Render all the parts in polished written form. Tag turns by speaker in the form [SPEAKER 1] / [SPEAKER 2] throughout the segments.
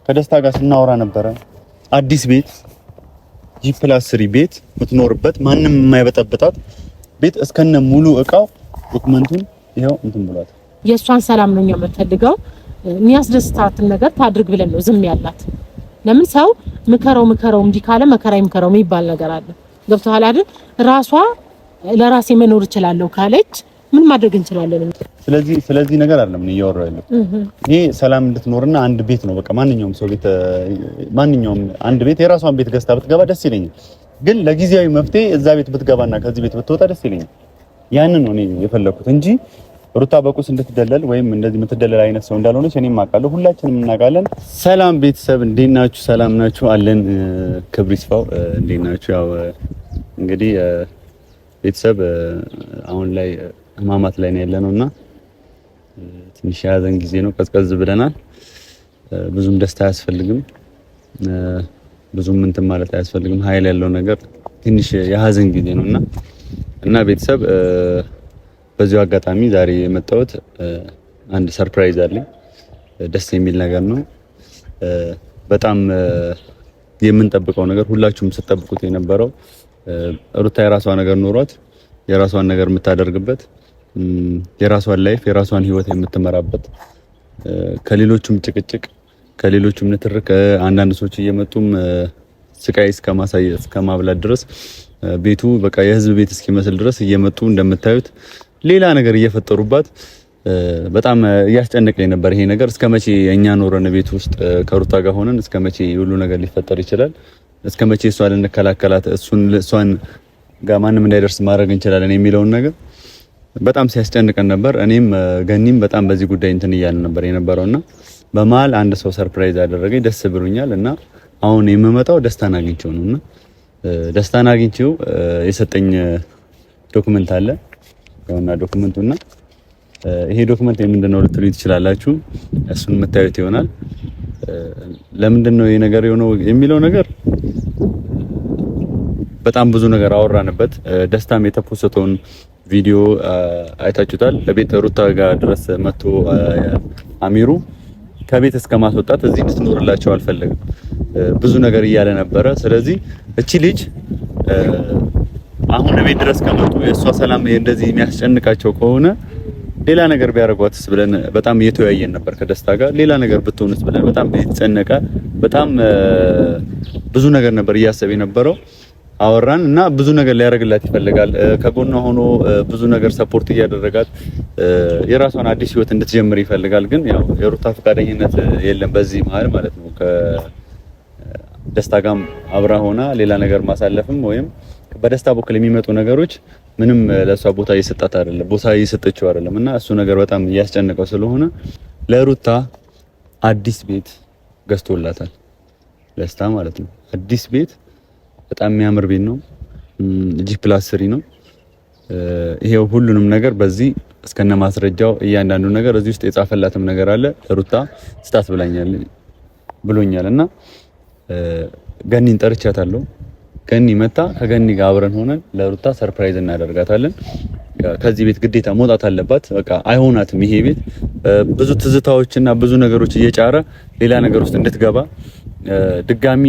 [SPEAKER 1] ከደስታ ጋር ስናወራ ነበረ። አዲስ ቤት G+3 ቤት የምትኖርበት ማንም የማይበጠብጣት ቤት እስከነ ሙሉ እቃው ዶክመንቱን ይሄው እንትን ብሏት
[SPEAKER 2] የሷን ሰላም ነው የምትፈልገው። የሚያስደስታትን ነገር ታድርግ ብለን ነው ዝም ያላት። ለምን ሰው ምከረው እንጂ ካለ መከራ ይምከረው የሚባል ነገር አለ። ገብቶሃል አይደል? ራሷ ለራሴ መኖር እችላለሁ ካለች ምን ማድረግ እንችላለን?
[SPEAKER 1] ስለዚህ ነገር አይደለም ነው እያወራሁ ያለው። ይሄ ሰላም እንድትኖርና አንድ ቤት ነው በቃ ማንኛውም ሰው ቤት ማንኛውም አንድ ቤት የራሷን ቤት ገዝታ ብትገባ ደስ ይለኛል። ግን ለጊዜያዊ መፍትሄ እዛ ቤት ብትገባና ከዚህ ቤት ብትወጣ ደስ ይለኛል። ያንን ነው እኔ የፈለኩት እንጂ ሩታ በቁስ እንድትደለል ወይም እንደዚህ የምትደለል አይነት ሰው እንዳልሆነች እኔም አውቃለሁ፣ ሁላችንም እናውቃለን። ሰላም ቤተሰብ እንዴት ናችሁ? ሰላም ናችሁ? አለን ክብር ይስፋው። እንዴት ናችሁ? ያው እንግዲህ ቤተሰብ አሁን ላይ ህማማት ላይ ነው ያለነውና ትንሽ ያዘን ጊዜ ነው፣ ቀዝቀዝ ብለናል። ብዙም ደስታ አያስፈልግም፣ ብዙም እንትን ማለት አያስፈልግም። ኃይል ያለው ነገር ትንሽ የሀዘን ጊዜ ነውና እና ቤተሰብ በዚሁ አጋጣሚ ዛሬ የመጣሁት አንድ ሰርፕራይዝ አለኝ። ደስ የሚል ነገር ነው። በጣም የምንጠብቀው ነገር ሁላችሁም ስትጠብቁት የነበረው ሩታ የራሷ ነገር ኖሯት የራሷን ነገር የምታደርግበት የራሷን ላይፍ የራሷን ህይወት የምትመራበት ከሌሎቹም ጭቅጭቅ ከሌሎቹም ንትርክ አንዳንድ ሰዎች እየመጡም ስቃይ እስከማሳየት እስከማብላት ድረስ ቤቱ በቃ የህዝብ ቤት እስኪመስል ድረስ እየመጡ እንደምታዩት ሌላ ነገር እየፈጠሩባት በጣም እያስጨነቀኝ ነበር። ይሄ ነገር እስከመቼ እኛ ኖረን ቤት ውስጥ ከሩታ ጋር ሆነን እስከመቼ ሁሉ ነገር ሊፈጠር ይችላል? እስከመቼ እሷን ልንከላከላት እሷን ጋር ማንም እንዳይደርስ ማድረግ እንችላለን የሚለውን ነገር በጣም ሲያስጨንቀን ነበር። እኔም ገኒም በጣም በዚህ ጉዳይ እንትን እያልን ነበር የነበረውና በመሀል አንድ ሰው ሰርፕራይዝ አደረገኝ። ደስ ብሎኛል እና አሁን የምመጣው ደስታን አግኝቼው ነውና ደስታን አግኝቼው የሰጠኝ ዶክመንት አለ ያውና ዶክመንቱና ይሄ ዶክመንት ምንድነው ልትሉ ትችላላችሁ። እሱን የምታዩት ይሆናል። ለምንድነው ይሄ ነገር የሆነው የሚለው ነገር በጣም ብዙ ነገር አወራንበት። ደስታም የተፖስተውን ቪዲዮ አይታችሁታል። ለቤት ሩታ ጋር ድረስ መጥቶ አሚሩ ከቤት እስከማስወጣት እዚህ እንድትኖርላቸው አልፈለግም ብዙ ነገር እያለ ነበረ። ስለዚህ እቺ ልጅ አሁን ቤት ድረስ ከመጡ የእሷ ሰላም እንደዚህ የሚያስጨንቃቸው ከሆነ ሌላ ነገር ቢያደርጓትስ ብለን በጣም እየተወያየን ነበር ከደስታ ጋር። ሌላ ነገር ብትሆንስ ብለን በጣም የተጨነቀ በጣም ብዙ ነገር ነበር እያሰበ የነበረው። አወራን እና ብዙ ነገር ሊያደርግላት ይፈልጋል። ከጎኗ ሆኖ ብዙ ነገር ሰፖርት እያደረጋት የራሷን አዲስ ህይወት እንድትጀምር ይፈልጋል። ግን ያው የሩታ ፈቃደኝነት የለም በዚህ መሀል ማለት ነው። ከደስታ ጋርም አብራ ሆና ሌላ ነገር ማሳለፍም ወይም በደስታ በኩል የሚመጡ ነገሮች ምንም ለሷ ቦታ እየሰጣት አይደለም፣ ቦታ እየሰጠችው አይደለም እና እሱ ነገር በጣም እያስጨነቀው ስለሆነ ለሩታ አዲስ ቤት ገዝቶላታል። ደስታ ማለት ነው አዲስ ቤት በጣም የሚያምር ቤት ነው። G+3 ነው። ይሄው ሁሉንም ነገር በዚህ እስከነ ማስረጃው እያንዳንዱ ነገር እዚህ ውስጥ የጻፈላትም ነገር አለ። ሩታ ስታት ብሎኛል እና ገኒን ጠርቻታለሁ። ገኒ መጣ ከገኒ ጋር አብረን ሆነን ለሩታ ሰርፕራይዝ እናደርጋታለን። ከዚህ ቤት ግዴታ መውጣት አለባት። በቃ አይሆናትም ይሄ ቤት ብዙ ትዝታዎችና ብዙ ነገሮች እየጫረ ሌላ ነገር ውስጥ እንድትገባ ድጋሚ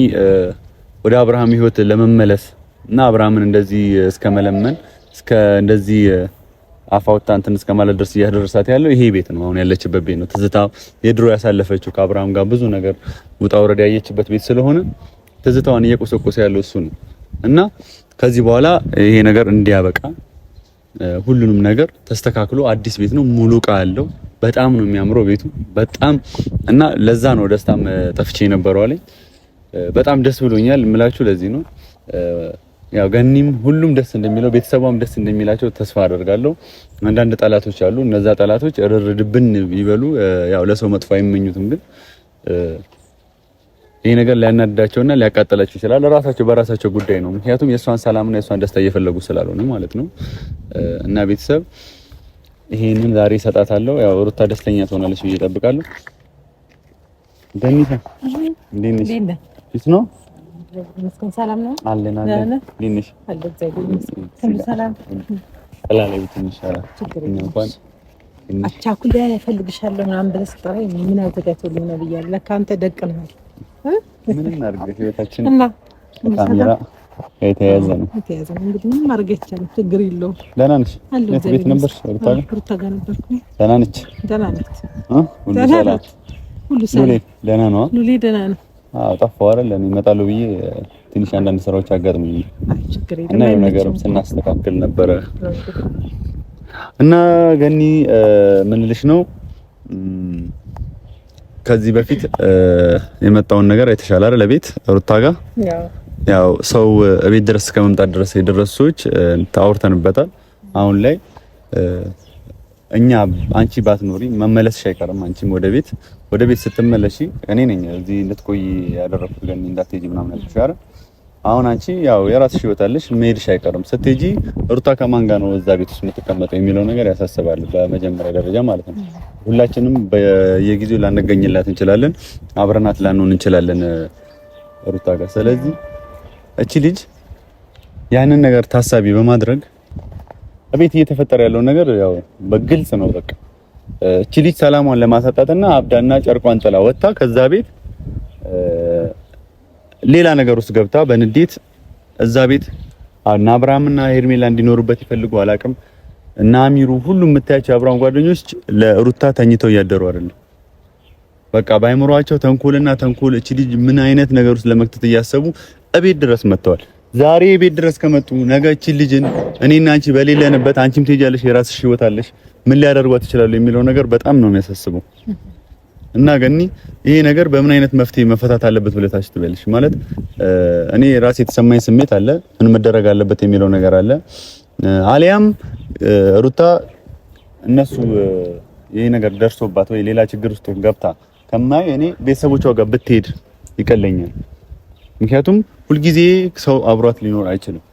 [SPEAKER 1] ወደ አብርሃም ህይወት ለመመለስ እና አብርሃምን እንደዚህ እስከመለመን እስከ እንደዚህ አፋውታ እንትን እስከማለት ድረስ እያደረሳት ያለው ይሄ ቤት ነው። አሁን ያለችበት ቤት ነው። ትዝታ የድሮ ያሳለፈችው ከአብርሃም ጋር ብዙ ነገር ውጣ ወረድ ያየችበት ቤት ስለሆነ ትዝታዋን እየቆሰቆሰ ያለው እሱ ነው እና ከዚህ በኋላ ይሄ ነገር እንዲያበቃ ሁሉንም ነገር ተስተካክሎ አዲስ ቤት ነው። ሙሉ ዕቃ ያለው በጣም ነው የሚያምረው ቤቱ በጣም እና ለዛ ነው ደስታም ጠፍቼ ነበረው አለኝ። በጣም ደስ ብሎኛል እምላችሁ ለዚህ ነው። ያው ገኒም ሁሉም ደስ እንደሚለው ቤተሰቧም ደስ እንደሚላቸው ተስፋ አደርጋለሁ። አንዳንድ ጠላቶች አሉ። እነዛ ጠላቶች እርርድብን ይበሉ። ያው ለሰው መጥፎ አይመኙትም፣ ግን ይሄ ነገር ሊያናድዳቸውና ሊያቃጥላቸው ይችላል። ለራሳቸው በራሳቸው ጉዳይ ነው። ምክንያቱም የሷን ሰላምና የሷን ደስታ እየፈለጉ ስላልሆነ ማለት ነው። እና ቤተሰብ ይሄንን ዛሬ ሰጣታለሁ። ያው ሩታ ደስተኛ ትሆናለች ብዬ እጠብቃለሁ። ገኒታ እንዴት ነሽ? ፊት ነው
[SPEAKER 2] መስከን ሰላም ነው
[SPEAKER 1] አለን ዲንሽ
[SPEAKER 2] አለ ዘይጉ ሰላም
[SPEAKER 1] ሰላም ላይ ትንሽ እንኳን
[SPEAKER 2] አቻኩል ላይ ፈልግሻለሁ ምናምን ብለህ ስጠራኝ ምን አዘጋጅቶልኝ ነው ብያለሁ። ለካ አንተ ደቅ ነህ
[SPEAKER 1] ምን እናድርግ ህይወታችን እና ካሜራ የተያዘ ነው
[SPEAKER 2] እንግዲህ ምን ማድረግ ይቻላል? ችግር የለውም።
[SPEAKER 1] ደህና ነሽ? የት ቤት ነበርሽ? ሩታ ጋር ነበርኩ። ደህና ነች?
[SPEAKER 2] ደህና ነች።
[SPEAKER 1] ሁሉ ሰላም?
[SPEAKER 2] ሁሉ ሰላም።
[SPEAKER 1] ደህና ነው?
[SPEAKER 2] ሉሊ ደህና ነው።
[SPEAKER 1] አዎ ጠፋሁ አይደል? እኔ እመጣለሁ ብዬ ትንሽ አንዳንድ ስራዎች አጋጥሞኝ
[SPEAKER 2] ችግር የለም
[SPEAKER 1] እና የሆነ ነገርም ስናስተካክል ነበረ እና ገኒ ምን ልልሽ ነው ከዚህ በፊት የመጣውን ነገር አይተሻል አይደል? ለቤት ሩታ ጋር ያው ሰው ቤት ድረስ ከመምጣት ድረስ የደረሱ ሰዎች ታውርተንበታል። አሁን ላይ እኛ አንቺ ባትኖሪ መመለስሽ አይቀርም። አንቺም ወደ ቤት ስትመለሺ እኔ ነኝ እዚህ እንድትቆይ ያደረኩት ገኒ እንዳትሄጂ ምናምን አልኩሽ አይደል? አሁን አንቺ ያው የራስሽ ህይወት አለሽ፣ መሄድሽ አይቀርም። ስትሄጂ ሩታ ከማን ጋር ነው እዛ ቤት ውስጥ የምትቀመጠው የሚለው ነገር ያሳስባል፣ በመጀመሪያ ደረጃ ማለት ነው። ሁላችንም በየጊዜው ላንገኝላት እንችላለን፣ አብረናት ላንሆን እንችላለን ሩታ ጋር። ስለዚህ እቺ ልጅ ያንን ነገር ታሳቢ በማድረግ ቤት እየተፈጠረ ያለው ነገር ያው በግልጽ ነው። በቃ እቺ ልጅ ሰላሟን ለማሳጣትና አብዳና ጨርቋን ጥላ ወጣ ከዛ ቤት ሌላ ነገር ውስጥ ገብታ በንዴት እዛ ቤት እና አብርሃምና ሄርሜላ እንዲኖሩበት ይፈልጉ አላቅም እና አሚሩ ሁሉም የምታያቸው አብርሃም ጓደኞች ለሩታ ተኝተው እያደሩ አይደለም። በቃ ባይምሯቸው ተንኮል እቺ ልጅ ምን አይነት ነገር ውስጥ ለመክተት እያሰቡ እቤት ድረስ መጥተዋል። ዛሬ ቤት ድረስ ከመጡ ነገ እቺ ልጅን እኔና አንቺ በሌለንበት አንቺም ትሄጃለሽ፣ የራስሽ ህይወት አለሽ፣ ምን ሊያደርጓት ይችላሉ የሚለው ነገር በጣም ነው የሚያሳስበው። እና ገኒ ይሄ ነገር በምን አይነት መፍትሄ መፈታት አለበት ብለሽ ታስቢያለሽ? ማለት እኔ ራሴ የተሰማኝ ስሜት አለ፣ ምን መደረግ አለበት የሚለው ነገር አለ። አሊያም ሩታ እነሱ ይሄ ነገር ደርሶባት ወይ ሌላ ችግር ውስጥ ገብታ ከማይ እኔ ቤተሰቦቿ ጋር ብትሄድ ይቀለኛል። ምክንያቱም ሁልጊዜ ሰው አብሯት ሊኖር አይችልም፣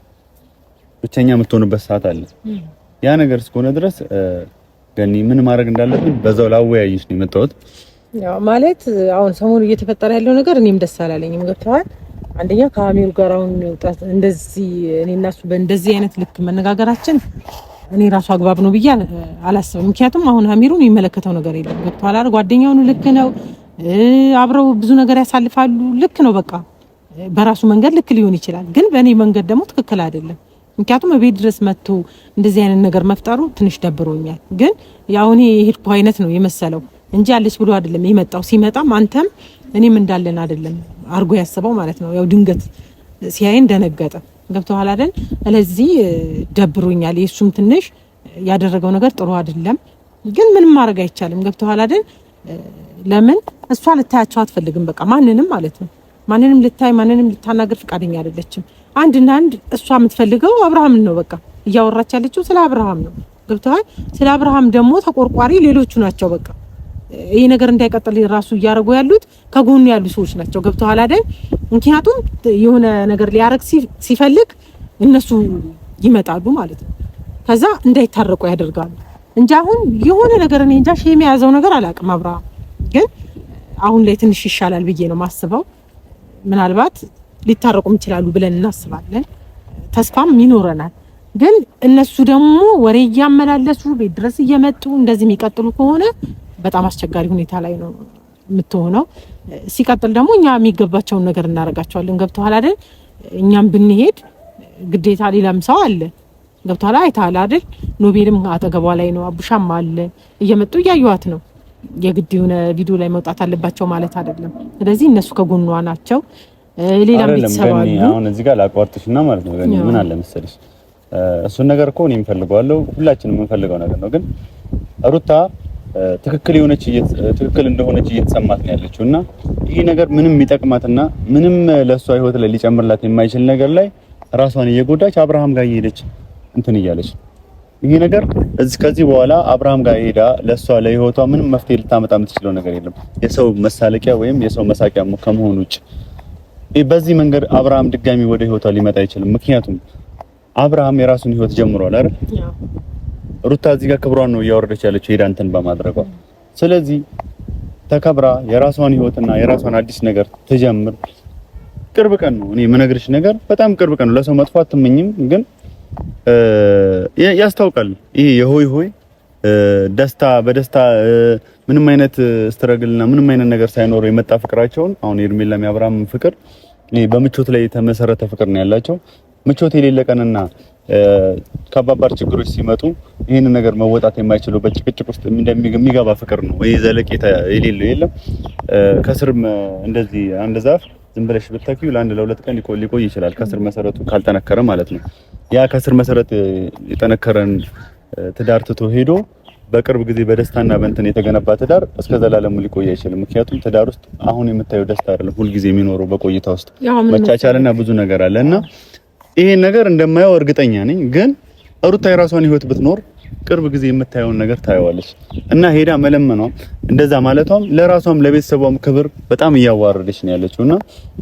[SPEAKER 1] ብቸኛ የምትሆንበት ሰዓት አለ። ያ ነገር እስከሆነ ድረስ ገኒ ምን ማድረግ እንዳለብን በዛው ላወያይሽ ነው የመጣሁት።
[SPEAKER 2] ያው ማለት አሁን ሰሞኑ እየተፈጠረ ያለው ነገር እኔም ደስ አላለኝም። ገብተዋል። አንደኛ ከአሚሩ ጋር አሁን እንደዚህ እኔና እሱ በእንደዚህ አይነት ልክ መነጋገራችን እኔ ራሱ አግባብ ነው ብዬ አላስብም። ምክንያቱም አሁን አሚሩን የሚመለከተው ነገር የለም። ገብተዋል አይደል? ጓደኛው ነው፣ ልክ ነው። አብረው ብዙ ነገር ያሳልፋሉ፣ ልክ ነው። በቃ በራሱ መንገድ ልክ ሊሆን ይችላል፣ ግን በእኔ መንገድ ደግሞ ትክክል አይደለም። ምክንያቱም ቤት ድረስ መጥቶ እንደዚህ አይነት ነገር መፍጠሩ ትንሽ ደብሮኛል። ግን ያው እኔ የሄድኩ አይነት ነው የመሰለው እንጂ አለች ብሎ አይደለም የመጣው። ሲመጣም አንተም እኔም እንዳለን አይደለም አርጎ ያስበው ማለት ነው። ያው ድንገት ሲያይን ደነገጠ። ገብቶሃል አይደል? ስለዚህ ደብሮኛል። የሱም ትንሽ ያደረገው ነገር ጥሩ አይደለም፣ ግን ምንም ማድረግ አይቻልም። ገብቶሃል አይደል? ለምን እሷ ልታያቸው አትፈልግም። በቃ ማንንም ማለት ነው ማንንም ልታናገር ፈቃደኛ አይደለችም። አንድና አንድ እሷ የምትፈልገው አብርሃምን ነው። በቃ እያወራች ያለችው ስለ አብርሃም ነው። ገብቶሃል? ስለ አብርሃም ደግሞ ተቆርቋሪ ሌሎቹ ናቸው። በቃ ይሄ ነገር እንዳይቀጥል ራሱ እያደረጉ ያሉት ከጎኑ ያሉ ሰዎች ናቸው። ገብቶሃል አይደል? ምክንያቱም የሆነ ነገር ሊያረግ ሲፈልግ እነሱ ይመጣሉ ማለት ነው። ከዛ እንዳይታረቁ ያደርጋሉ እንጂ አሁን የሆነ ነገር እኔ እንጃ ሼም የያዘው ነገር አላውቅም። አብርሃም ግን አሁን ላይ ትንሽ ይሻላል ብዬ ነው ማስበው። ምናልባት ሊታረቁም ይችላሉ ብለን እናስባለን፣ ተስፋም ይኖረናል። ግን እነሱ ደግሞ ወሬ እያመላለሱ ቤት ድረስ እየመጡ እንደዚህ የሚቀጥሉ ከሆነ በጣም አስቸጋሪ ሁኔታ ላይ ነው የምትሆነው። ሲቀጥል ደግሞ እኛ የሚገባቸውን ነገር እናደርጋቸዋለን። ገብቶሃል አይደል? እኛም ብንሄድ ግዴታ ሌላም ሰው አለ። ገብቶሃል? አይተሃል አይደል? ኖቤልም አጠገቧ ላይ ነው፣ አቡሻም አለ። እየመጡ እያዩዋት ነው። የግድ የሆነ ቪዲዮ ላይ መውጣት አለባቸው ማለት አይደለም። ስለዚህ እነሱ ከጎኗ ናቸው። ሌላም ቤተሰብ አሉ።
[SPEAKER 1] አሁን እዚህ ጋር ላቋርጥሽና ማለት ነው ገኒ ምን አለ መሰለሽ፣ እሱን ነገር እኮ እኔም ፈልገዋለሁ፣ ሁላችንም የምንፈልገው ነገር ነው። ግን ሩታ ትክክል እንደሆነች እየተሰማት ነው ያለችው እና ይሄ ነገር ምንም የሚጠቅማትና ምንም ለሷ ህይወት ላይ ሊጨምርላት የማይችል ነገር ላይ ራሷን እየጎዳች አብርሃም ጋር እየሄደች እንትን እያለች ይሄ ነገር ከዚህ በኋላ አብርሃም ጋር ሄዳ ለሷ ለህይወቷ ምንም መፍትሄ ልታመጣ የምትችለው ነገር የለም። የሰው መሳለቂያ ወይም የሰው መሳቂያ ከመሆን ውጭ በዚህ መንገድ አብርሃም ድጋሚ ወደ ህይወቷ ሊመጣ አይችልም። ምክንያቱም አብርሃም የራሱን ህይወት ጀምሯል አይደል? ሩታ እዚህ ጋር ክብሯን ነው እያወረደች ያለችው ሄዳ እንትን በማድረጓ። ስለዚህ ተከብራ የራሷን ህይወትና የራሷን አዲስ ነገር ትጀምር። ቅርብ ቀን ነው እኔ የምነግርሽ ነገር፣ በጣም ቅርብ ቀን ነው። ለሰው መጥፎ አትመኝም፣ ግን ያስታውቃል። ይሄ የሆይ ሆይ ደስታ በደስታ ምንም አይነት ስትራግልና ምንም አይነት ነገር ሳይኖር የመጣ ፍቅራቸውን አሁን ሄርሜላም የአብርሃም ፍቅር በምቾት ላይ የተመሰረተ ፍቅር ነው ያላቸው። ምቾት የሌለቀንና ከባባድ ችግሮች ሲመጡ ይሄን ነገር መወጣት የማይችለው በጭቅጭቅ ውስጥ እንደሚገባ ፍቅር ነው። ይሄ ዘለቄታ የሌለው የለም። ከስርም እንደዚህ አንድ ዛፍ ዝም ብለሽ ብትተኪው ለአንድ ለሁለት ቀን ሊቆይ ይችላል፣ ከስር መሰረቱ ካልጠነከረ ማለት ነው። ያ ከስር መሰረት የጠነከረን ትዳር ትቶ ሄዶ በቅርብ ጊዜ በደስታና በእንትን የተገነባ ትዳር እስከ ዘላለሙ ሊቆይ አይችልም። ምክንያቱም ትዳር ውስጥ አሁን የምታየው ደስታ አይደለም ሁል ጊዜ የሚኖረው፣ በቆይታ ውስጥ መቻቻልና ብዙ ነገር አለና ይሄን ነገር እንደማየው እርግጠኛ ነኝ። ግን ሩታ የራሷን ህይወት ብትኖር ቅርብ ጊዜ የምታየውን ነገር ታየዋለች እና ሄዳ መለመኗ እንደዛ ማለቷም ለራሷም ለቤተሰቧም ክብር በጣም እያዋረደች ነው ያለችውና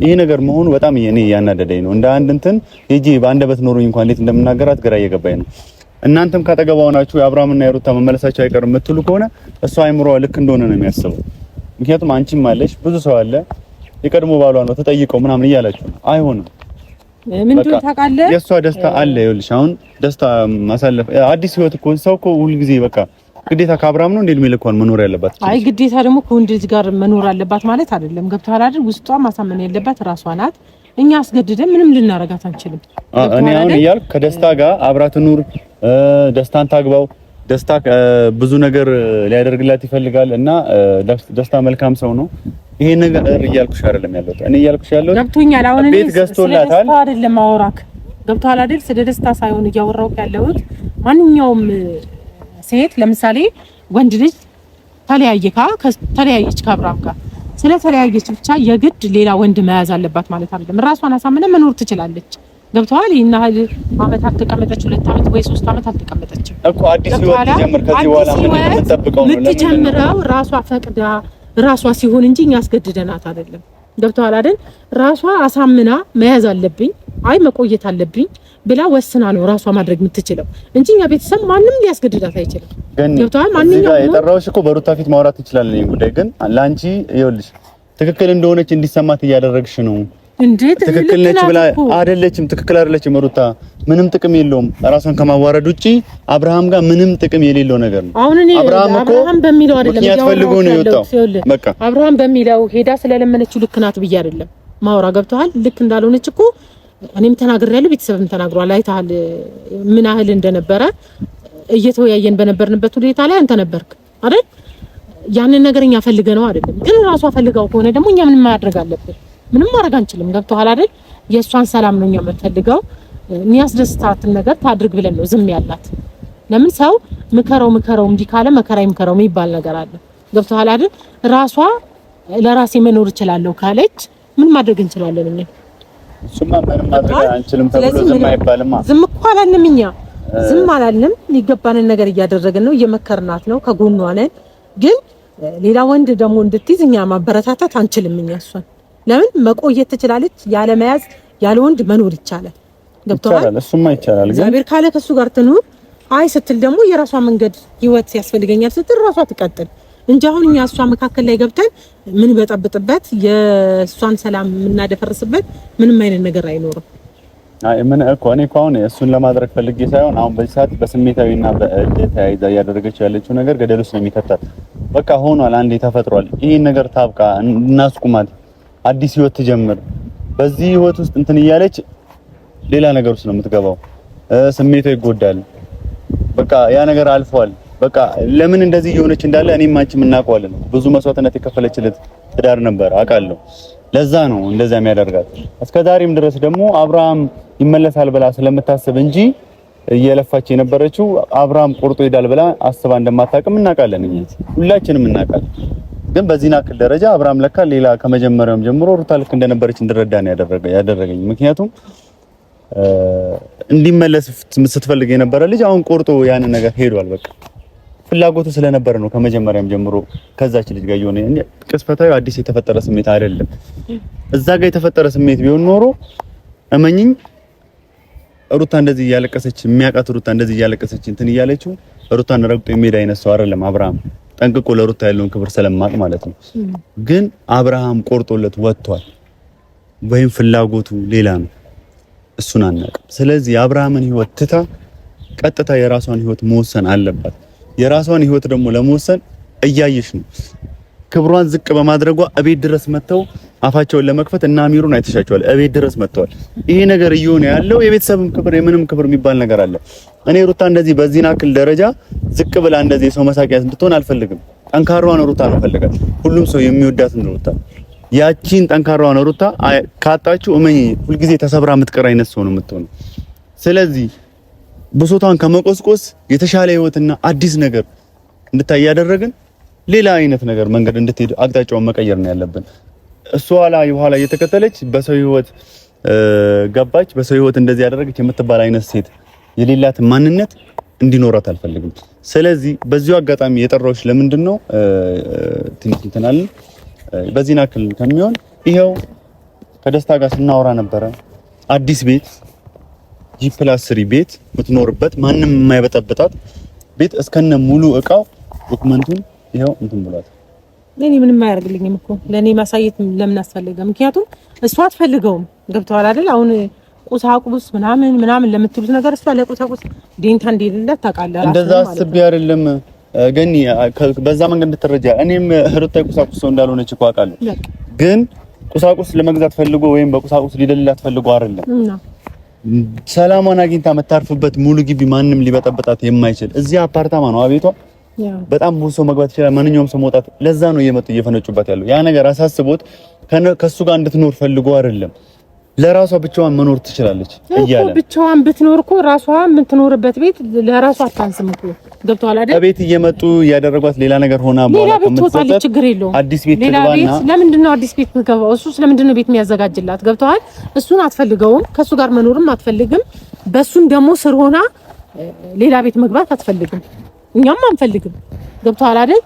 [SPEAKER 1] ይሄ ነገር መሆኑ በጣም እኔ ያናደደኝ ነው። እንደ አንድ እንትን ሄጂ በአንደበት ኖሩኝ እንኳን እንዴት እንደምናገራት ግራ እየገባኝ ነው። እናንተም ካጠገባው ናችሁ የአብርሃምና የሩታ መመለሳቸው አይቀርም የምትሉ ከሆነ እሷ አይምሮዋ ልክ እንደሆነ ነው የሚያስበው። ምክንያቱም አንቺም አለሽ ብዙ ሰው አለ የቀድሞ ባሏ ነው ተጠይቀው ምናምን እያላችሁ ነው። አይሆንም።
[SPEAKER 2] ምንድነው ታውቃለህ?
[SPEAKER 1] የሷ ደስታ አለ። ይኸውልሽ አሁን ደስታ ማሳለፍ አዲስ ህይወት እኮ ሰው እኮ ሁሉ ጊዜ በቃ ግዴታ ከአብርሃም ነው እንዴ ልኳን መኖር ያለባት?
[SPEAKER 2] አይ ግዴታ ደግሞ ከወንድ ልጅ ጋር መኖር አለባት ማለት አይደለም። ገብቶሃል አይደል? ውስጧ ማሳመን ያለባት ራሷ ናት። እኛ አስገድደን ምንም ልናረጋት አንችልም። እኔ አሁን እያልኩ ከደስታ ጋር አብራት ኑር፣ ደስታን ታግባው። ደስታ ብዙ ነገር ሊያደርግላት ይፈልጋል እና ደስታ መልካም ሰው ነው። ይሄ ነገር እያልኩሽ አይደለም ያለው እኔ እያልኩሽ ያለው ገብቶኛል። አሁን እኔ ቤት ገዝቶላታል አይደለም አወራክ ገብቶሃል አይደል? ስለ ደስታ ሳይሆን እያወራሁት ያለሁት ማንኛውም ሴት ለምሳሌ ወንድ ልጅ ተለያየች ከአብርሃም ጋር ስለተለያየች ብቻ የግድ ሌላ ወንድ መያዝ አለባት ማለት አይደለም። ራሷን አሳምነ መኖር ትችላለች። ገብቶሃል? ይሄን ያህል አመት አልተቀመጠች፣ 2 አመት ወይ 3 አመት አልተቀመጠችም እኮ አዲስ ህይወት ጀምር። ከዚህ በኋላ ምን ተጠብቀው ነው ለምትጀምረው? ራሷ ፈቅዳ ራሷ ሲሆን እንጂ እኛ አስገድደናት አይደለም። ገብቶሃል አይደል? ራሷ አሳምና መያዝ አለብኝ፣ አይ መቆየት አለብኝ ብላ ወስና ነው ራሷ ማድረግ የምትችለው እንጂ እኛ ቤተሰብ ማንም ሊያስገድዳት አይችልም። ገብቶሃል? ማንኛውም የጠራውሽ እኮ በሩታ ፊት ማውራት ትችላለህ። ይሄን ጉዳይ ግን ላንቺ ይኸውልሽ ትክክል እንደሆነች እንዲሰማት እያደረግሽ ነው። እንዴት ትክክል ነች ብላ አይደለችም። ትክክል አይደለችም። ሩታ ምንም ጥቅም የለውም። ራሷን ከማዋረድ ውጪ አብርሃም ጋር ምንም ጥቅም የሌለው ነገር ነው። አሁን እኔ አብርሃም በሚለው አይደለም ያፈልገው ነው የወጣው። በቃ አብርሃም በሚለው ሄዳ ስለለመነችው ልክ ናት ብዬ አይደለም ማውራ። ገብቶሃል? ልክ እንዳልሆነች እኮ እኔም ተናግሬያለሁ፣ ቤተሰብም ተናግሯል። አይተሃል ምን ያህል እንደነበረ እየተወያየን በነበርንበት ሁኔታ ላይ አንተ ነበርክ አይደል? ያንን ነገር እኛ ፈልገነው አይደለም። ግን ራሷ ፈልጋው ከሆነ ደግሞ እኛ ምንም ማድረግ አለብን? ምንም ማድረግ አንችልም። ገብቶሃል አይደል? የእሷን ሰላም ነው እኛ የምንፈልገው። የሚያስደስታትን ነገር ታድርግ ብለን ነው ዝም ያላት። ለምን ሰው ምከረው እንዲህ ካለ መከራ ይምከረው የሚባል ነገር አለ። ገብቶሃል አይደል? ራሷ ለራሴ መኖር እችላለሁ ካለች ምን ማድረግ እንችላለን እኛ? እሱማ ምንም ማድረግ አንችልም ተብሎ ዝም አይባልም። ዝም እኮ አላልንም እኛ ዝም አላልንም። ሊገባንን ነገር እያደረግን ነው፣ እየመከርናት ነው፣ ከጎኗ ነን። ግን ሌላ ወንድ ደግሞ እንድትይዝ እኛ ማበረታታት አንችልም እኛ እሷን። ለምን መቆየት ትችላለች፣ ያለ መያዝ ያለ ወንድ መኖር ይቻላል። ገብቶሃል? እሱማ ይቻላል። ግን እግዚአብሔር ካለ ከሱ ጋር ትኑር። አይ ስትል ደግሞ የራሷ መንገድ ህይወት ያስፈልገኛል ስትል ራሷ ትቀጥል እንጂ አሁን እኛ እሷ መካከል ላይ ገብተን ምን በጠብጥበት የእሷን ሰላም የምናደፈርስበት ምንም አይነት ነገር አይኖርም። አይ ምን እኮ እኔ እኮ አሁን እሱን ለማድረግ ፈልጌ ሳይሆን አሁን በዚህ ሰዓት በስሜታዊና በእልህ ተያይዛ እያደረገችው ያለችው ነገር ገደል ውስጥ ነው የሚከታት። በቃ ሆኗል፣ አንዴ ተፈጥሯል። ይሄን ነገር ታብቃ፣ እናስቁማት፣ አዲስ ህይወት ትጀምር። በዚህ ህይወት ውስጥ እንትን እያለች ሌላ ነገር ውስጥ ነው የምትገባው። ስሜቷ ይጎዳል። በቃ ያ ነገር አልፏል። በቃ ለምን እንደዚህ እየሆነች እንዳለ እኔም አንቺም እናውቀዋለን። ብዙ መስዋዕትነት የከፈለችለት ትዳር ነበር አውቃለሁ። ለዛ ነው እንደዛ የሚያደርጋት። እስከዛሬም ድረስ ደግሞ አብርሃም ይመለሳል ብላ ስለምታስብ እንጂ እየለፋች የነበረችው አብርሃም ቆርጦ ይዳል ብላ አስባ እንደማታውቅም እናውቃለን። እኛ ሁላችንም እናውቃለን። ግን በዚህ ናክል ደረጃ አብርሃም ለካ ሌላ ከመጀመሪያውም ጀምሮ ሩታ ልክ እንደነበረች እንድረዳ ነው ያደረገኝ። ምክንያቱም እንዲመለስ ስትፈልግ የነበረ ልጅ አሁን ቆርጦ ያንን ነገር ሄዷል። በቃ ፍላጎቱ ስለነበረ ነው ከመጀመሪያም ጀምሮ ከዛች ልጅ ጋር የሆነ ቅስፈታዊ አዲስ የተፈጠረ ስሜት አይደለም። እዛ ጋር የተፈጠረ ስሜት ቢሆን ኖሮ እመኝኝ ሩታ እንደዚህ እያለቀሰች የሚያውቃት ሩታ እንደዚህ እያለቀሰች እንትን እያለችው ሩታን ረግጦ የሚሄድ አይነት ሰው አይደለም አብርሃም። ጠንቅቆ ለሩታ ያለውን ክብር ስለማቅ ማለት ነው። ግን አብርሃም ቆርጦለት ወጥቷል፣ ወይም ፍላጎቱ ሌላ ነው፣ እሱን አናውቅም። ስለዚህ የአብርሃምን ህይወት ትታ ቀጥታ የራሷን ህይወት መወሰን አለባት። የራሷን ህይወት ደግሞ ለመወሰን
[SPEAKER 1] እያየሽ ነው። ክብሯን ዝቅ በማድረጓ እቤት ድረስ መተው አፋቸውን ለመክፈት እና አሚሩን አይተሻቸዋል። እቤት ድረስ መተዋል። ይሄ ነገር እየሆነ ያለው የቤተሰብም ክብር የምንም ክብር የሚባል ነገር አለ። እኔ ሩታ እንደዚህ በዚህ ናክል ደረጃ ዝቅ ብላ እንደዚህ ሰው መሳቂያ እንድትሆን አልፈልግም። ጠንካራዋን ሩታ ነው ፈልጋት። ሁሉም ሰው የሚወዳትን ሩታ፣ ያቺን ጠንካራዋን ሩታ ካጣችሁ እመኝ ሁልጊዜ ተሰብራ የምትቀር አይነት ሰው ነው የምትሆነው። ስለዚህ ብሶቷን ከመቆስቆስ የተሻለ ህይወትና አዲስ ነገር እንድታይ ያደረግን ሌላ አይነት ነገር መንገድ እንድትሄድ አቅጣጫውን መቀየር ነው ያለብን። እሷ ኋላ እየተከተለች በሰው ህይወት ገባች፣ በሰው ህይወት እንደዚህ ያደረገች የምትባል አይነት ሴት የሌላት ማንነት እንዲኖራት አልፈልግም። ስለዚህ በዚሁ አጋጣሚ የጠራሁሽ ለምንድን ነው ትንሽ እንትናል በዚህ ናክል ከሚሆን ይሄው ከደስታ ጋር ስናወራ ነበረ። አዲስ ቤት G+3 ቤት የምትኖርበት ማንም የማይበጠበጣት ቤት እስከነ ሙሉ እቃው ዶክመንቱን ይሄው እንትን ብሏት።
[SPEAKER 2] ለኔ ምንም አያደርግልኝም እኮ ለኔ ማሳየት ለምን አስፈልገ? ምክንያቱም እሷ አትፈልገውም። ገብተዋል አይደል? አሁን ቁሳቁስ ምናምን ለምትሉት ነገር እሷ ለቁሳቁስ ዴንታ እንደሌላት ታውቃለህ።
[SPEAKER 1] እንደዛ አስቤ አይደለም ገኒ፣ በዛ መንገድ እንድትረጃ እኔም ሩታ ቁሳቁስ ሰው እንዳልሆነች እኮ አውቃለሁ። ግን ቁሳቁስ ለመግዛት ፈልጎ ወይም በቁሳቁስ ሊደልላት ፈልጎ አይደለም። ሰላሟን አግኝታ መታርፍበት ሙሉ ግቢ ማንም ሊበጠበጣት የማይችል እዚህ አፓርታማ ነው አቤቷ። በጣም ብዙ ሰው መግባት ይችላል፣ ማንኛውም ሰው መውጣት። ለዛ ነው እየመጡ እየፈነጩባት ያለው። ያ ነገር አሳስቦት ከሱ ጋር እንድትኖር ፈልጎ አይደለም። ለራሷ ብቻዋን መኖር ትችላለች እያለ
[SPEAKER 2] ብቻዋን ብትኖር እኮ ራሷ የምትኖርበት ቤት ለራሷ አታንስም እኮ። ገብቷል አይደል? ቤት
[SPEAKER 1] እየመጡ ያደረጓት ሌላ ነገር ሆና በኋላ
[SPEAKER 2] ከምትወጣለች ችግር የለውም።
[SPEAKER 1] አዲስ ቤት ትገባና
[SPEAKER 2] ለምንድን ነው አዲስ ቤት የምትገባው? እሱ ስለምንድን ነው ቤት የሚያዘጋጅላት? ገብቷል? እሱን አትፈልገውም፣ ከሱ ጋር መኖርም አትፈልግም። በሱም ደግሞ ስር ሆና ሌላ ቤት መግባት አትፈልግም። እኛም አንፈልግም። ገብቷል አይደል?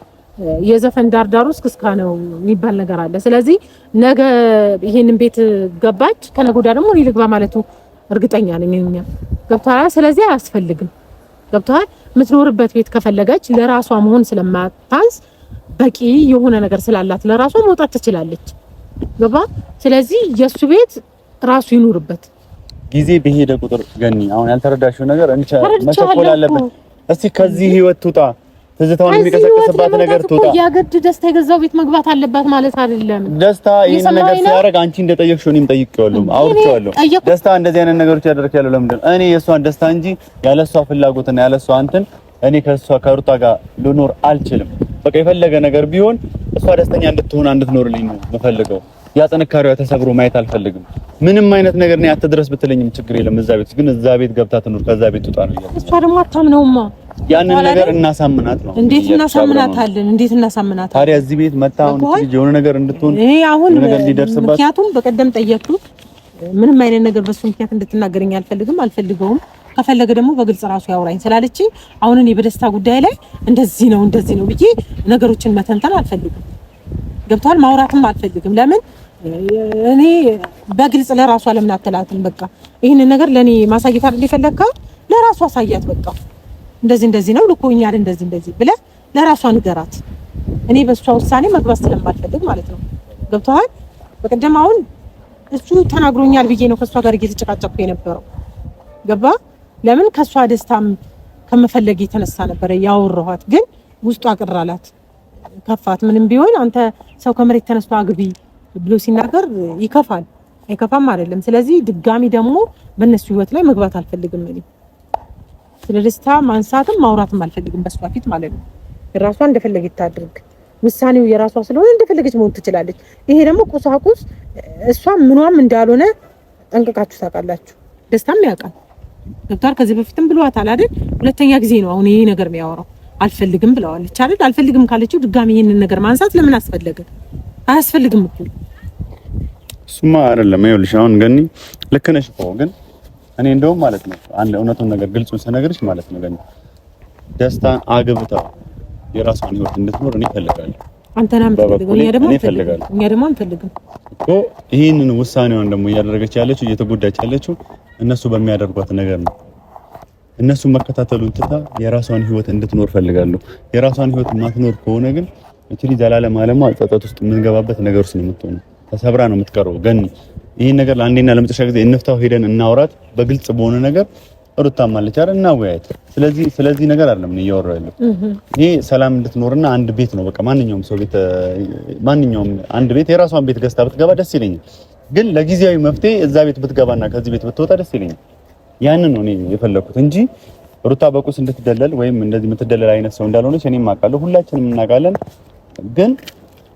[SPEAKER 2] የዘፈን ዳርዳሩ እስክስካ ነው የሚባል ነገር አለ። ስለዚህ ነገ ይሄንን ቤት ገባች፣ ከነገ ወዲያ ደግሞ ልግባ ማለቱ እርግጠኛ ነኝ እኛ። ገብቷል? ስለዚህ አያስፈልግም። ገብቷል? የምትኖርበት ቤት ከፈለገች ለራሷ መሆን ስለማታንስ በቂ የሆነ ነገር ስላላት ለራሷ መውጣት ትችላለች። ገባ? ስለዚህ የሱ ቤት ራሱ ይኑርበት።
[SPEAKER 1] ጊዜ በሄደ ቁጥር ገኒ፣ አሁን ያልተረዳሽው ነገር መቸኮል አለበት። እስቲ ከዚህ ህይወት ትውጣ፣ ትዝታውን የሚቀሰቅስባት ነገር ትውጣ። ያገድ ደስታ የገዛው ቤት መግባት አለባት ማለት አይደለም። ደስታ ይሄን ነገር ሲያደርግ አንቺ እንደጠየቅሽው እኔም ጠይቄዋለሁ፣ አውርቼዋለሁ። ደስታ እንደዚህ አይነት ነገሮች ያደርክ ያለው ለምንድን ነው? እኔ የሷን ደስታ እንጂ ያለሷ ፍላጎትና ያለሷ አንተን እኔ ከሩታ ጋር ልኖር አልችልም። በቃ የፈለገ ነገር ቢሆን እሷ ደስተኛ እንድትኖርልኝ ነው የምፈልገው። ያ ጥንካሬዋ ተሰብሮ ማየት አልፈልግም። ምንም አይነት ነገር ነው አትድረስ ብትለኝም ችግር የለም። እዛ ቤት ግን እዛ ቤት ገብታ ትኖር፣ ከዛ ቤት ትውጣ ነው ያለው። እሷ ደግሞ አታምነውማ። ያንን ነገር እናሳምናት ነው። እንዴት እናሳምናታለን? ታዲያ እዚህ ቤት መጣውን ልጅ የሆነ ነገር እንድትሆን እኔ አሁን ምክንያቱም በቀደም ጠየቅኩት። ምንም አይነት ነገር በሱ ምክንያት እንድትናገረኝ አልፈልገውም። ከፈለገ ደግሞ በግልጽ ራሱ ያወራኝ ስላለች አሁን እኔ በደስታ ጉዳይ ላይ እንደዚህ ነው ብዬ ነገሮችን መተንተን አልፈልግም። ገብቷል? ማውራትም አልፈልግም። ለምን እኔ በግልጽ ለራሷ ለምን አትላትም? በቃ ይሄንን ነገር ለኔ ማሳየት አይደል የፈለግከው? ለራሷ አሳያት። በቃ እንደዚህ ነው ልኮኛል፣ እንደዚህ ብለህ ለራሷ ንገራት። እኔ በሷ ውሳኔ መግባት ስለማልፈልግ ማለት ነው። ገብቷል? በቀደም አሁን እሱ ተናግሮኛል ብዬ ነው ከሷ ጋር እየተጨቃጨቅኩ የነበረው። ገባ? ለምን ከሷ ደስታም ከመፈለግ የተነሳ ነበር ያወራኋት። ግን ውስጧ አቅራላት፣ ከፋት። ምንም ቢሆን አንተ ሰው ከመሬት ተነስቶ አግቢ ብሎ ሲናገር ይከፋል። አይከፋም አይደለም። ስለዚህ ድጋሚ ደግሞ በእነሱ ህይወት ላይ መግባት አልፈልግም። እኔ ስለ ደስታ ማንሳትም ማውራትም አልፈልግም በሷ ፊት ማለት ነው። ራሷ እንደፈለገች ታድርግ። ውሳኔው የራሷ ስለሆነ እንደፈለገች መሆን ትችላለች። ይሄ ደግሞ ቁሳቁስ እሷ ምኗም እንዳልሆነ ጠንቅቃችሁ ታውቃላችሁ። ደስታም ያውቃል። ገብቷል? ከዚህ በፊትም ብሏታል አይደል? ሁለተኛ ጊዜ ነው አሁን ይሄ ነገር የሚያወራው። አልፈልግም ብለዋለች አይደል? አልፈልግም ካለችው ድጋሚ ይሄንን ነገር ማንሳት ለምን አስፈለገ? አያስፈልግም እኮ እሱማ አይደለም። ይኸውልሽ አሁን ገኒ ልክ ነሽ እኮ ግን እኔ እንደውም ማለት ነው አንድ እውነቱን ነገር ግልጹን ስነግርሽ ማለት ነው ገኒ ደስታን አግብታ የራሷን ህይወት እንድትኖር እኔ እፈልጋለሁ። አንተና ምትፈልገው እኛ ደግሞ አንፈልግም እኮ። ይሄንን ውሳኔዋን ደግሞ እያደረገች ያለችው እየተጎዳች ያለችው እነሱ በሚያደርጓት ነገር ነው። እነሱ መከታተሉን ትታ የራሷን ህይወት እንድትኖር ፈልጋለሁ። የራሷን ህይወት ማትኖር ከሆነ ግን እቺ ዘላለም ዓለማ ጸጸት ውስጥ የምንገባበት ነገር ውስጥ ነው የምትሆነው። ተሰብራ ነው የምትቀረው። ግን ይሄን ነገር ለአንዴና ለመጨረሻ ጊዜ እንፍታው፣ ሄደን እናውራት በግልጽ በሆነ ነገር። ሩታም አለች አይደል እናወያየት። ስለዚህ ነገር አይደለም እያወራሁ ያለው ይሄ ሰላም እንድትኖርና አንድ ቤት ነው በቃ ማንኛውም ሰው ቤት ማንኛውም አንድ ቤት የራሷን ቤት ገዝታ ብትገባ ደስ ይለኛል። ግን ለጊዜያዊ መፍትሄ እዛ ቤት ብትገባና ከዚህ ቤት ብትወጣ ደስ ይለኛል። ያንን ነው እኔ የፈለኩት እንጂ ሩታ በቁስ እንድትደለል ወይም እንደዚህ የምትደለል አይነት ሰው እንዳልሆነች እኔም አውቃለሁ፣ ሁላችንም እናውቃለን። ግን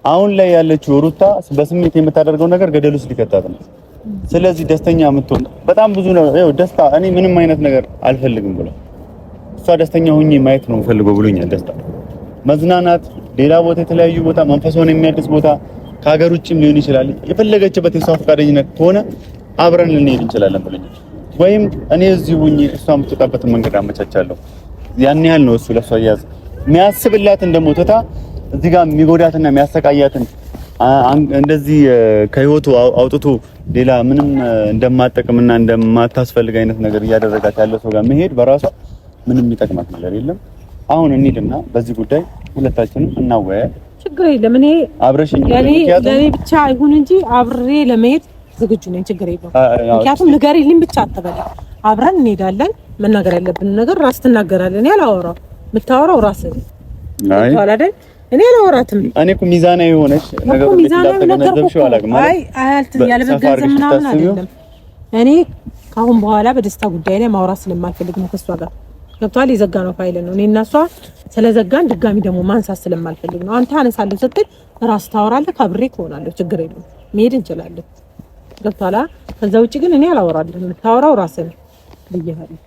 [SPEAKER 1] አሁን ላይ ያለችው ሩታ በስሜት የምታደርገው ነገር ገደል ውስጥ ሊከታት ነው። ስለዚህ ደስተኛ የምትሆን በጣም ብዙ ነው ያው ደስታ እኔ ምንም አይነት ነገር አልፈልግም ብሎ እሷ ደስተኛ ሆኜ ማየት ነው ፈልገው ብሎኛል። ደስታ መዝናናት፣ ሌላ ቦታ የተለያዩ ቦታ መንፈሷን የሚያድስ ቦታ ከሀገር ውጭም ሊሆን ይችላል የፈለገችበት የሷ ፈቃደኝነት ከሆነ አብረን ልንሄድ እንችላለን ብሎኛል። ወይም እኔ እዚህ ሆኜ እሷ የምትወጣበትን መንገድ አመቻቻለሁ። ያን ያህል ነው እሱ ለሷ ያዝ የሚያስብላትን ደግሞ ተታ እዚህ ጋር የሚጎዳትና የሚያሰቃያትን እንደዚህ ከህይወቱ አውጥቶ ሌላ ምንም እንደማጠቅምና እንደማታስፈልግ አይነት ነገር እያደረጋት ያለ ሰው ጋር መሄድ በራሷ ምንም የሚጠቅማት ነገር የለም። አሁን እንሂድና በዚህ ጉዳይ ሁለታችንም እናወያይ። ችግር የለም። እኔ አብረሽኝ ለኔ ብቻ አይሁን እንጂ አብሬ ለመሄድ ዝግጁ ነኝ። ችግር የለም። ምክንያቱም ንገሪልኝ ብቻ አትበል። አብረን እንሄዳለን። መናገር ያለብን ነገር ራስ ትናገራለህ። እኔ አላወራው፣ የምታወራው ራስህ አይ አይደል? እኔ አላወራትም። እኔ እኮ ሚዛናዊ ሆነሽ ነገሩ እንደተገነዘብሽው አላውቅም ማለት ያለመገንዘብ ምናምን አይደለም። እኔ ካሁን በኋላ በደስታ ጉዳይ ላይ ማውራት ስለማልፈልግ ነው ከሷ ጋር ገብቷል። የዘጋነው ፋይል ነው። እኔ እና እሷ ስለዘጋን ድጋሚ ደግሞ ማንሳት ስለማልፈልግ ነው። አንተ አነሳለሁ ስትል ራስ ታወራለህ፣ ካብሬ እሆናለሁ። ችግር የለም። መሄድ እንችላለን። ገብቷል። ከዛ ውጪ ግን እኔ አላወራለሁ። የምታወራው ራስህ ነው ብዬሃለሁ።